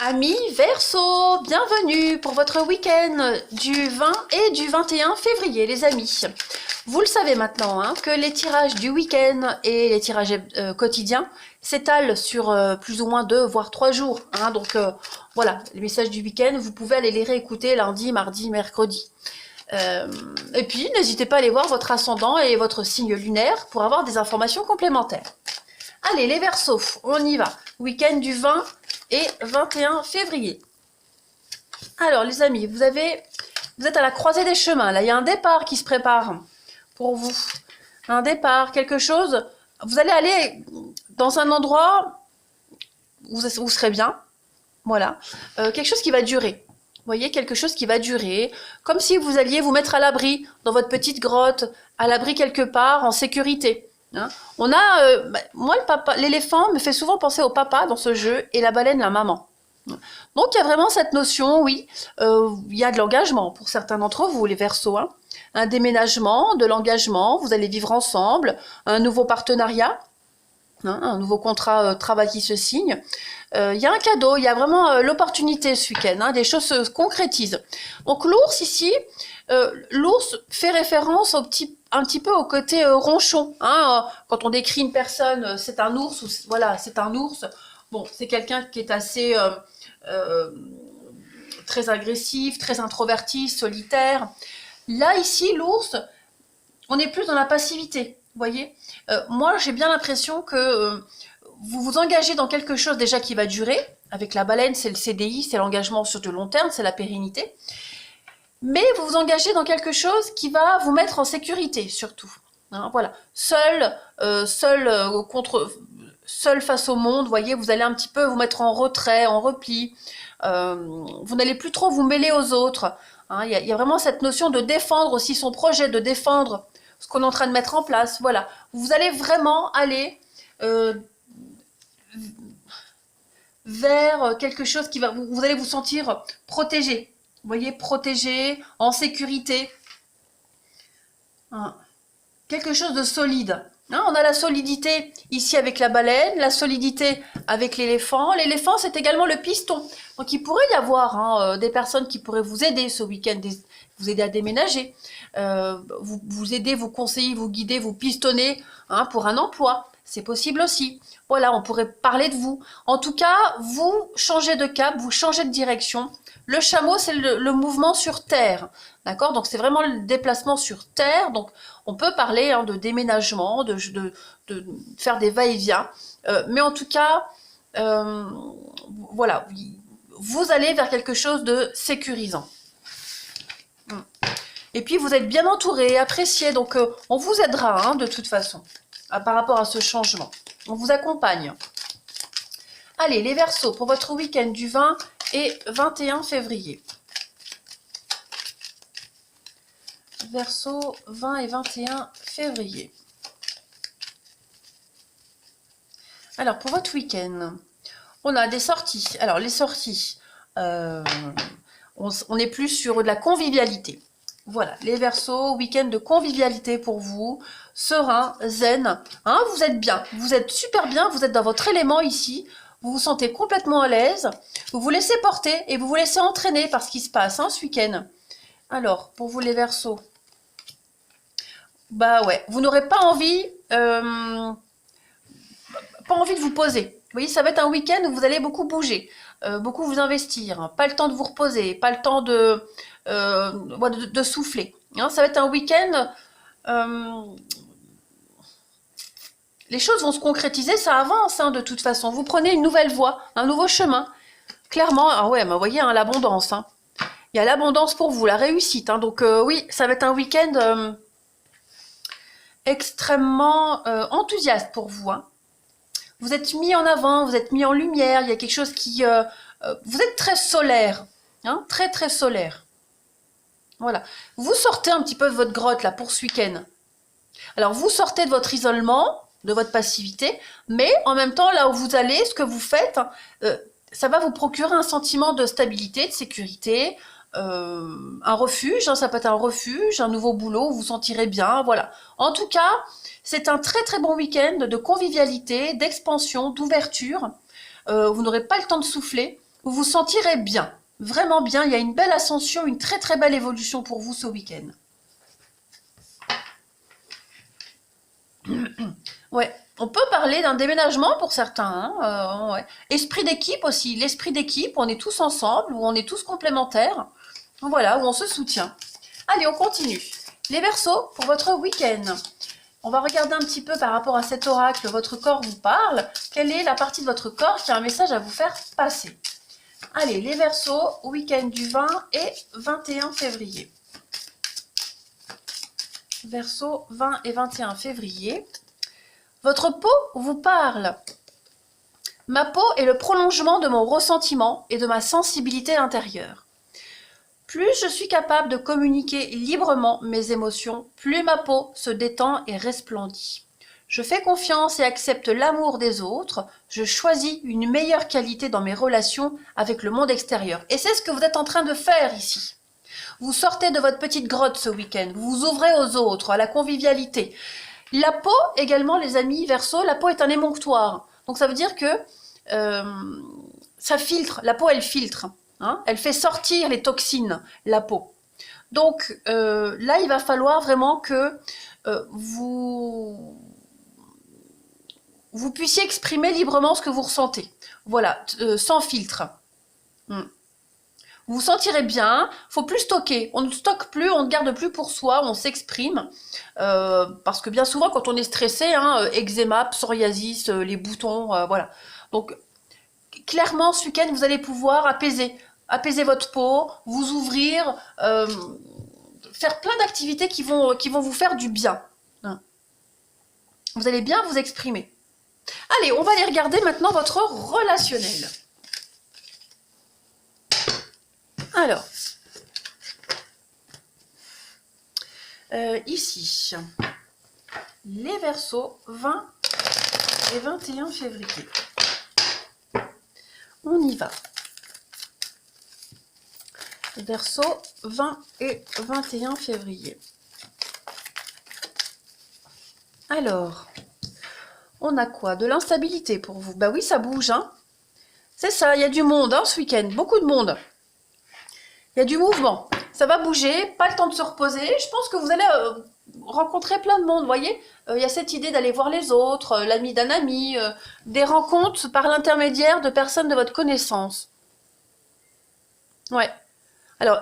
Amis Verseau, bienvenue pour votre week-end du 20 et du 21 février, les amis. Vous le savez maintenant, hein, que les tirages du week-end et les tirages quotidiens s'étalent sur plus ou moins 2 voire 3 jours. Hein, donc voilà, les messages du week-end, vous pouvez aller les réécouter lundi, mardi, mercredi. Et puis, n'hésitez pas à aller voir votre ascendant et votre signe lunaire pour avoir des informations complémentaires. Allez, les Verseaux, on y va. Week-end du 20 et 21 février. Alors, les amis, vous êtes à la croisée des chemins. Là, il y a un départ qui se prépare pour vous. Un départ, quelque chose. Vous allez aller dans un endroit où vous serez bien. Voilà. Quelque chose qui va durer. Vous voyez, quelque chose qui va durer. Comme si vous alliez vous mettre à l'abri dans votre petite grotte, à l'abri quelque part, en sécurité. Hein, on a, moi le papa, l'éléphant me fait souvent penser au papa dans ce jeu et la baleine la maman. Donc il y a vraiment cette notion, oui, il y a de l'engagement pour certains d'entre vous, les Verseaux, hein. Un déménagement, de l'engagement, vous allez vivre ensemble, un nouveau partenariat, hein, un nouveau contrat travail qui se signe. Il y a un cadeau, il y a vraiment l'opportunité ce week-end, hein, des choses se concrétisent. Donc l'ours ici, l'ours fait référence un petit peu au côté ronchon. Hein, quand on décrit une personne, c'est un ours, ou voilà, c'est un ours. Bon, c'est quelqu'un qui est assez très agressif, très introverti, solitaire. Là, ici, l'ours, on est plus dans la passivité. Vous voyez, moi, j'ai bien l'impression que vous vous engagez dans quelque chose déjà qui va durer. Avec la baleine, c'est le CDI, c'est l'engagement sur du long terme, c'est la pérennité. Mais vous vous engagez dans quelque chose qui va vous mettre en sécurité, surtout. Hein, voilà. Seul face au monde, vous voyez, vous allez un petit peu vous mettre en retrait, en repli. Vous n'allez plus trop vous mêler aux autres. Hein, il y a vraiment cette notion de défendre aussi son projet, de défendre ce qu'on est en train de mettre en place. Voilà. Vous allez vraiment aller vers quelque chose qui va... Vous allez vous sentir protégé. Vous voyez, protégé, en sécurité. Hein. Quelque chose de solide. Hein, on a la solidité ici avec la baleine, la solidité avec l'éléphant. L'éléphant, c'est également le piston. Donc, il pourrait y avoir des personnes qui pourraient vous aider ce week-end, vous aider à déménager, vous aider, vous conseiller, vous guider, vous pistonner pour un emploi. C'est possible aussi. Voilà, on pourrait parler de vous. En tout cas, vous changez de cap, vous changez de direction. Le chameau, c'est le mouvement sur terre. D'accord? Donc, c'est vraiment le déplacement sur terre. Donc, on peut parler de déménagement, de faire des va-et-vient. Mais en tout cas, voilà, vous allez vers quelque chose de sécurisant. Et puis, vous êtes bien entouré, apprécié. Donc, on vous aidera de toute façon par rapport à ce changement. On vous accompagne. Allez, les Verseaux, pour votre week-end du 20 et 21 février. Verseau, 20 et 21 février. Alors, pour votre week-end, on a des sorties. Alors, les sorties, on est plus sur de la convivialité. Voilà, les Verseaux, week-end de convivialité pour vous, serein, zen. Hein, vous êtes bien, vous êtes super bien, vous êtes dans votre élément ici. Vous vous sentez complètement à l'aise, vous vous laissez porter et vous vous laissez entraîner par ce qui se passe ce week-end. Alors, pour vous les Verseaux, bah ouais, vous n'aurez pas envie de vous poser. Vous voyez, ça va être un week-end où vous allez beaucoup bouger, beaucoup vous investir, pas le temps de vous reposer, pas le temps de souffler. Hein, ça va être un week-end... les choses vont se concrétiser, ça avance de toute façon. Vous prenez une nouvelle voie, un nouveau chemin. Clairement, ah ouais, vous voyez, l'abondance. Il y a l'abondance pour vous, la réussite. Donc oui, ça va être un week-end extrêmement enthousiaste pour vous. Vous êtes mis en avant, vous êtes mis en lumière. Il y a quelque chose qui... vous êtes très solaire, très très solaire. Voilà. Vous sortez un petit peu de votre grotte là pour ce week-end. Alors vous sortez de votre isolement, de votre passivité, mais en même temps, là où vous allez, ce que vous faites, ça va vous procurer un sentiment de stabilité, de sécurité, un refuge, ça peut être un refuge, un nouveau boulot, où vous vous sentirez bien, voilà. En tout cas, c'est un très très bon week-end de convivialité, d'expansion, d'ouverture. Vous n'aurez pas le temps de souffler, Vous vous sentirez bien, vraiment bien. Il y a une belle ascension, une très très belle évolution pour vous ce week-end. Ouais, on peut parler d'un déménagement pour certains. Hein, ouais. Esprit d'équipe aussi, l'esprit d'équipe, on est tous ensemble, où on est tous complémentaires. Voilà, où on se soutient. Allez, on continue. Les Verseaux, pour votre week-end. On va regarder un petit peu par rapport à cet oracle, votre corps vous parle. Quelle est la partie de votre corps qui a un message à vous faire passer? Allez, les Verseaux, week-end du 20 et 21 février. Verseau, 20 et 21 février. Votre peau vous parle. Ma peau est le prolongement de mon ressentiment et de ma sensibilité intérieure. Plus je suis capable de communiquer librement mes émotions, plus ma peau se détend et resplendit. Je fais confiance et accepte l'amour des autres. Je choisis une meilleure qualité dans mes relations avec le monde extérieur. Et c'est ce que vous êtes en train de faire ici. Vous sortez de votre petite grotte ce week-end. Vous vous ouvrez aux autres, à la convivialité. La peau, également, les amis Verseaux, la peau est un émonctoire. Donc ça veut dire que ça filtre. La peau, elle filtre. Hein, elle fait sortir les toxines, la peau. Donc là, il va falloir vraiment que vous puissiez exprimer librement ce que vous ressentez. Voilà, sans filtre. Vous vous sentirez bien, faut plus stocker. On ne stocke plus, on ne garde plus pour soi, on s'exprime. Parce que bien souvent, quand on est stressé, hein, eczéma, psoriasis, les boutons, voilà. Donc, clairement, ce week-end, vous allez pouvoir apaiser votre peau, vous ouvrir, faire plein d'activités qui vont vous faire du bien. Hein. Vous allez bien vous exprimer. Allez, on va aller regarder maintenant votre relationnel. Alors, ici, les Verseaux, 20 et 21 février. On y va. Verseau, 20 et 21 février. Alors, on a quoi? De l'instabilité pour vous? Bah oui, ça bouge, hein. C'est ça, il y a du monde, hein, ce week-end. Beaucoup de monde. Il y a du mouvement. Ça va bouger, pas le temps de se reposer. Je pense que vous allez rencontrer plein de monde, vous voyez. Il y a cette idée d'aller voir les autres, l'ami d'un ami, des rencontres par l'intermédiaire de personnes de votre connaissance. Ouais. Alors,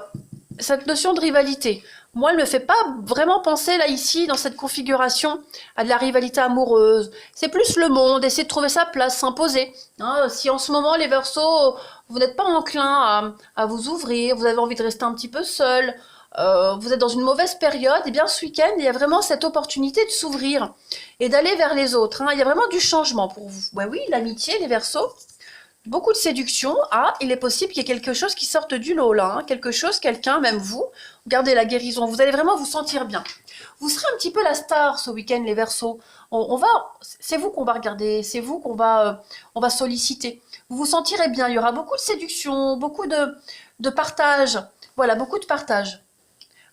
cette notion de rivalité, moi, elle ne me fait pas vraiment penser, là, ici, dans cette configuration, à de la rivalité amoureuse. C'est plus le monde, essayer de trouver sa place, s'imposer. Hein, si en ce moment, les Verseaux, vous n'êtes pas enclin à vous ouvrir, vous avez envie de rester un petit peu seul, vous êtes dans une mauvaise période, et bien ce week-end, il y a vraiment cette opportunité de s'ouvrir et d'aller vers les autres. Hein. Il y a vraiment du changement pour vous. Ouais, oui, l'amitié, les Verseaux. Beaucoup de séduction. Ah, il est possible qu'il y ait quelque chose qui sorte du lot là. Hein. Quelque chose, quelqu'un, même vous. Regardez la guérison. Vous allez vraiment vous sentir bien. Vous serez un petit peu la star ce week-end, les Verseaux. C'est vous qu'on va regarder. C'est vous qu'on va, on va solliciter. Vous vous sentirez bien. Il y aura beaucoup de séduction, beaucoup de partage. Voilà, beaucoup de partage.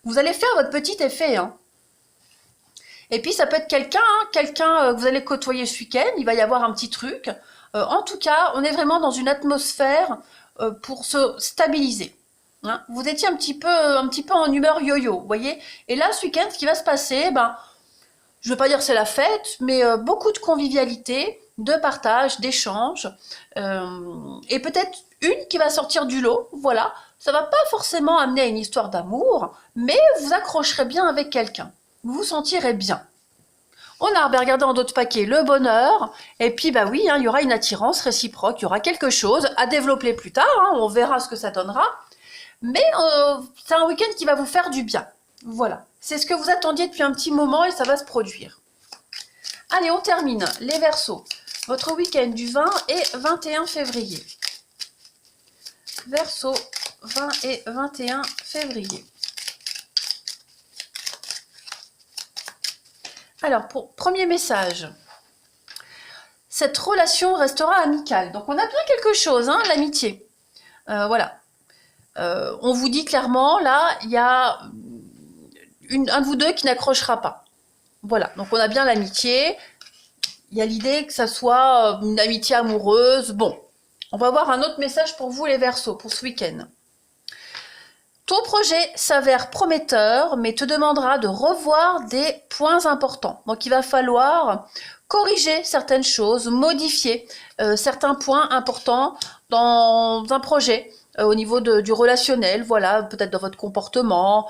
Vous allez faire votre petit effet. Hein. Et puis, ça peut être quelqu'un, hein, quelqu'un que vous allez côtoyer ce week-end. Il va y avoir un petit truc. En tout cas, on est vraiment dans une atmosphère pour se stabiliser. Hein. Vous étiez un petit peu en humeur yo-yo, vous voyez. Et là, ce week-end, ce qui va se passer, ben, je ne veux pas dire c'est la fête, mais beaucoup de convivialité, de partage, d'échange. Et peut-être une qui va sortir du lot, voilà. Ça ne va pas forcément amener à une histoire d'amour, mais vous accrocherez bien avec quelqu'un. Vous vous sentirez bien. On a regardé en d'autres paquets le bonheur, et puis bah oui, hein, il y aura une attirance réciproque, il y aura quelque chose à développer plus tard, hein, on verra ce que ça donnera, mais c'est un week-end qui va vous faire du bien. Voilà, c'est ce que vous attendiez depuis un petit moment et ça va se produire. Allez, on termine, les Verseaux, votre week-end du 20 et 21 février. Verseaux, 20 et 21 février. Alors, pour premier message, cette relation restera amicale. Donc, on a bien quelque chose, hein, l'amitié. Voilà. On vous dit clairement, là, il y a un de vous deux qui n'accrochera pas. Voilà. Donc, on a bien l'amitié. Il y a l'idée que ça soit une amitié amoureuse. Bon. On va voir un autre message pour vous les Verseaux, pour ce week-end. Ton projet s'avère prometteur, mais te demandera de revoir des points importants. Donc il va falloir corriger certaines choses, modifier certains points importants dans un projet, au niveau du relationnel, voilà, peut-être dans votre comportement.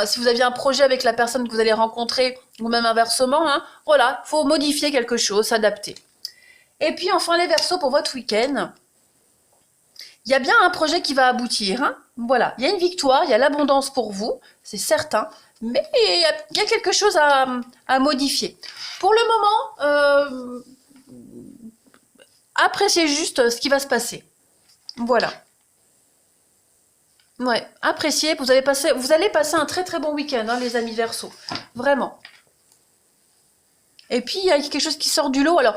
Si vous aviez un projet avec la personne que vous allez rencontrer, ou même inversement, hein, voilà, il faut modifier quelque chose, s'adapter. Et puis enfin les Verseaux pour votre week-end. Il y a bien un projet qui va aboutir. Hein, voilà, il y a une victoire, il y a l'abondance pour vous, c'est certain. Mais il y a quelque chose à modifier. Pour le moment, appréciez juste ce qui va se passer. Voilà. Ouais, appréciez. Vous allez passer un très très bon week-end, hein, les amis Verseaux. Vraiment. Et puis, il y a quelque chose qui sort du lot. Alors,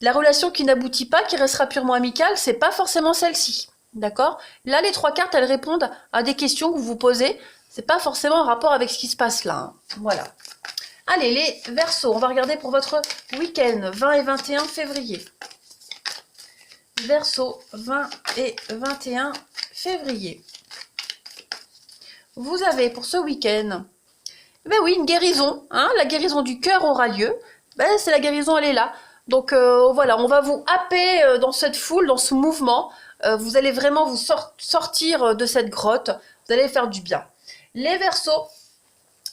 la relation qui n'aboutit pas, qui restera purement amicale, c'est pas forcément celle-ci. D'accord? Là, les 3 cartes, elles répondent à des questions que vous vous posez. C'est pas forcément en rapport avec ce qui se passe là. Hein. Voilà. Allez, les Verseaux, on va regarder pour votre week-end 20 et 21 février. Verseaux, 20 et 21 février. Vous avez pour ce week-end, ben oui, une guérison. Hein, la guérison du cœur aura lieu. Ben, c'est la guérison, elle est là. Donc voilà, on va vous happer dans cette foule, dans ce mouvement. Vous allez vraiment vous sortir de cette grotte. Vous allez faire du bien. Les Verseaux,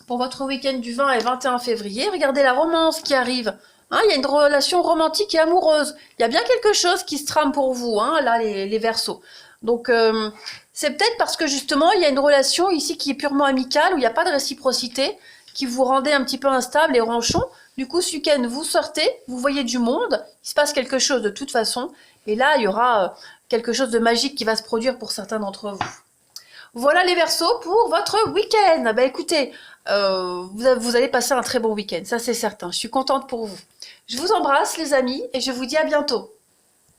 pour votre week-end du 20 et 21 février, regardez la romance qui arrive. Hein, il y a une relation romantique et amoureuse. Il y a bien quelque chose qui se trame pour vous, hein, là, les Verseaux. Donc, c'est peut-être parce que justement, il y a une relation ici qui est purement amicale, où il n'y a pas de réciprocité, qui vous rendait un petit peu instable et ronchon. Du coup, ce week-end, vous sortez, vous voyez du monde, il se passe quelque chose de toute façon. Et là, il y aura quelque chose de magique qui va se produire pour certains d'entre vous. Voilà les Verseaux pour votre week-end. Ben écoutez, vous allez passer un très bon week-end, ça c'est certain. Je suis contente pour vous. Je vous embrasse les amis et je vous dis à bientôt.